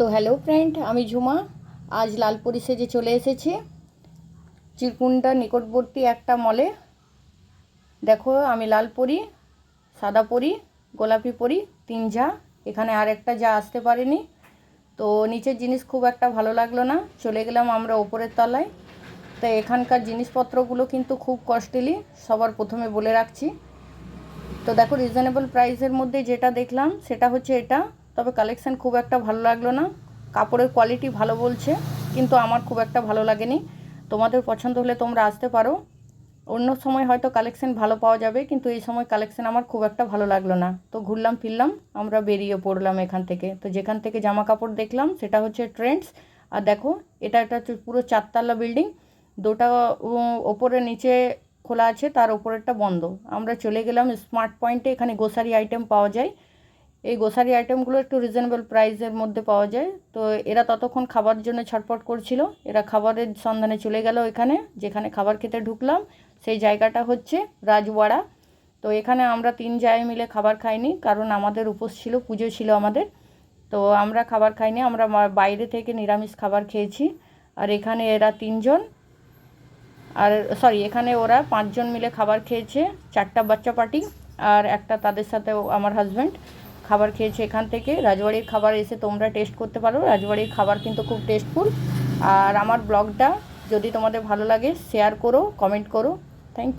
তো hello friend, আমি ঝুমা। আজ লালপুরি সেজে চলে এসেছি চিরকুন্ডার নিকটবর্তী একটা মলে। দেখো, আমি লাল পরি, সাদা পরি, গোলাপি পরি, তিন যা। এখানে আর একটা যা আসতে পারেনি। তো নিচের জিনিস খুব একটা ভালো লাগলো না, চলে গেলাম আমরা ওপরের তলায়। তো এখানকার জিনিসপত্রগুলো কিন্তু খুব কস্টলি, সবার প্রথমে বলে রাখছি। তো দেখো, রিজনেবল প্রাইসের মধ্যে যেটা দেখলাম সেটা হচ্ছে এটা। তবে কালেকশান খুব একটা ভালো লাগলো না। কাপড়ের কোয়ালিটি ভালো বলছে, কিন্তু আমার খুব একটা ভালো লাগেনি। তোমাদের পছন্দ হলে তোমরা আসতে পারো। অন্য সময় হয়তো কালেকশান ভালো পাওয়া যাবে, কিন্তু এই সময় কালেকশান আমার খুব একটা ভালো লাগলো না। তো ঘুরলাম ফিরলাম, আমরা বেরিয়ে পড়লাম এখান থেকে। তো যেখান থেকে জামা কাপড় দেখলাম সেটা হচ্ছে ট্রেন্ডস। আর দেখো, এটা একটা পুরো 4 তলা বিল্ডিং। দুটা ওপরে নিচে খোলা আছে, তার ওপরেরটা বন্ধ। আমরা চলে গেলাম স্মার্ট পয়েন্টে। এখানে গ্রোসারি আইটেম পাওয়া যায়। এই গ্রোসারি আইটেমগুলো একটু রিজনেবল প্রাইসের মধ্যে পাওয়া যায়। তো এরা ততক্ষণ খাবার জন্য ছটফট করছিল। এরা খাবারের সন্ধানে চলে গেল এখানে। যেখানে খাবার খেতে ঢুকলাম সেই জায়গাটা হচ্ছে রাজওয়াড়া। তো এখানে আমরা 3 জায়গায় মিলে খাবার খাইনি, কারণ আমাদের উপোস ছিল, পুজো ছিল আমাদের। তো আমরা খাবার খাইনি, আমরা বাইরে থেকে নিরামিষ খাবার খেয়েছি। আর এখানে এরা 3 জন, আর সরি, এখানে ওরা 5 জন মিলে খাবার খেয়েছে। 4টা বাচ্চা পার্টি আর একটা তাদের সাথে আমার হাজব্যান্ড খাবার খেয়েছে এখান থেকে। রাজবাড়ির খাবার এসে তোমরা টেস্ট করতে পারো। রাজবাড়ির খাবার কিন্তু খুব টেস্টফুল। আর আমার ব্লগটা যদি তোমাদের ভালো লাগে শেয়ার করো, কমেন্ট করো। Thank you.